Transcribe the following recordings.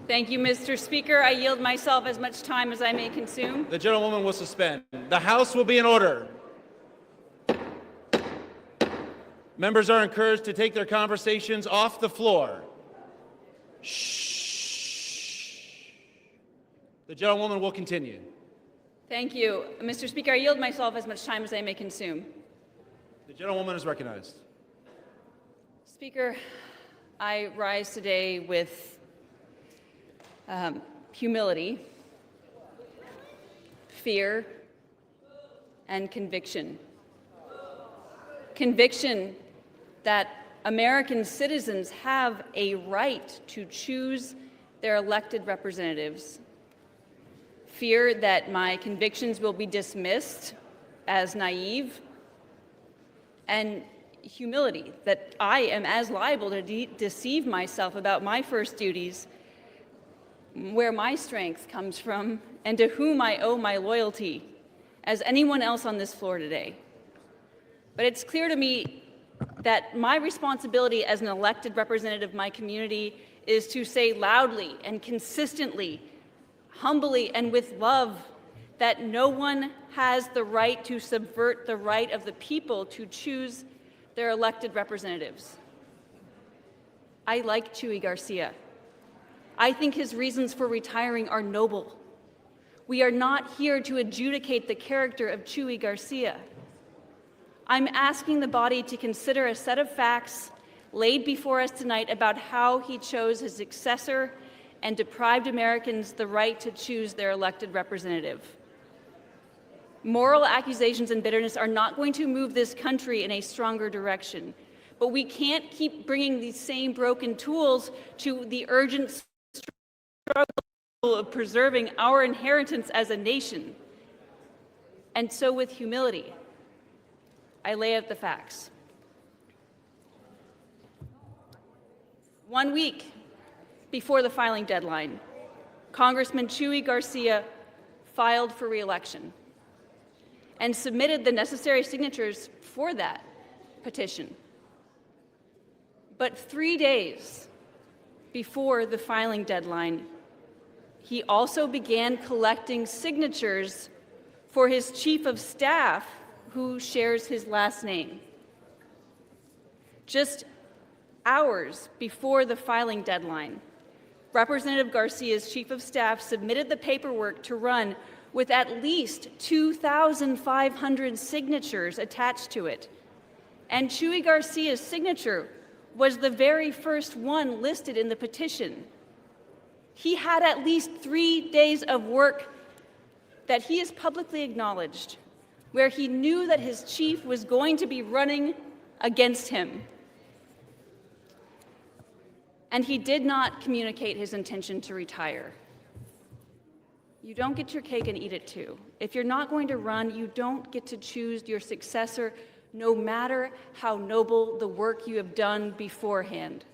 Thank you, Mr. Speaker. I yield myself as much time as I may consume. The gentlewoman will suspend. The House will be in order. Members are encouraged to take their conversations off the floor. Shh. The gentlewoman will continue. Thank you. Mr. Speaker, I yield myself as much time as I may consume. The gentlewoman is recognized. Speaker, I rise today with humility, fear, and conviction. Conviction that American citizens have a right to choose their elected representatives. Fear that my convictions will be dismissed as naive, and humility that I am as liable to deceive myself about my first duties, where my strength comes from, and to whom I owe my loyalty, as anyone else on this floor today. But it's clear to me that my responsibility as an elected representative of my community is to say loudly and consistently, humbly and with love, that no one has the right to subvert the right of the people to choose their elected representatives. I like Chuy Garcia. I think his reasons for retiring are noble. We are not here to adjudicate the character of Chuy Garcia. I'm asking the body to consider a set of facts laid before us tonight about how he chose his successor and deprived Americans the right to choose their elected representative. Moral accusations and bitterness are not going to move this country in a stronger direction, but we can't keep bringing these same broken tools to the urgent struggle of preserving our inheritance as a nation. And so with humility, I lay out the facts. 1 week before the filing deadline, Congressman Chuy Garcia filed for re-election and submitted the necessary signatures for that petition. But 3 days before the filing deadline, he also began collecting signatures for his chief of staff, who shares his last name. Just hours before the filing deadline, Representative Garcia's chief of staff submitted the paperwork to run with at least 2,500 signatures attached to it. And Chuy Garcia's signature was the very first one listed in the petition. He had at least 3 days of work that he has publicly acknowledged, where he knew that his chief was going to be running against him. And he did not communicate his intention to retire. You don't get your cake and eat it too. If you're not going to run, you don't get to choose your successor, no matter how noble the work you have done beforehand.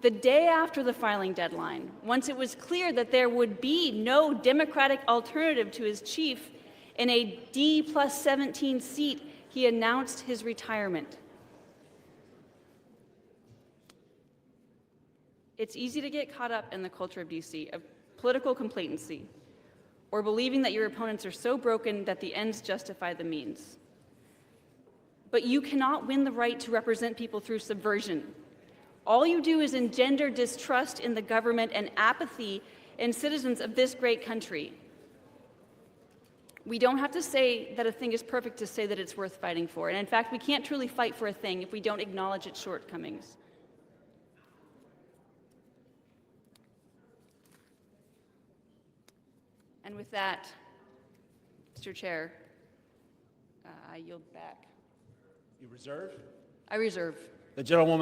The day after the filing deadline, once it was clear that there would be no Democratic alternative to his chief in a D+17 seat, he announced his retirement. It's easy to get caught up in the culture of DC, of political complacency, or believing that your opponents are so broken that the ends justify the means. But you cannot win the right to represent people through subversion. All you do is engender distrust in the government and apathy in citizens of this great country. We don't have to say that a thing is perfect to say that it's worth fighting for. And in fact, we can't truly fight for a thing if we don't acknowledge its shortcomings. And with that, Mr. Chair, I yield back. You reserve? I reserve. The gentlewoman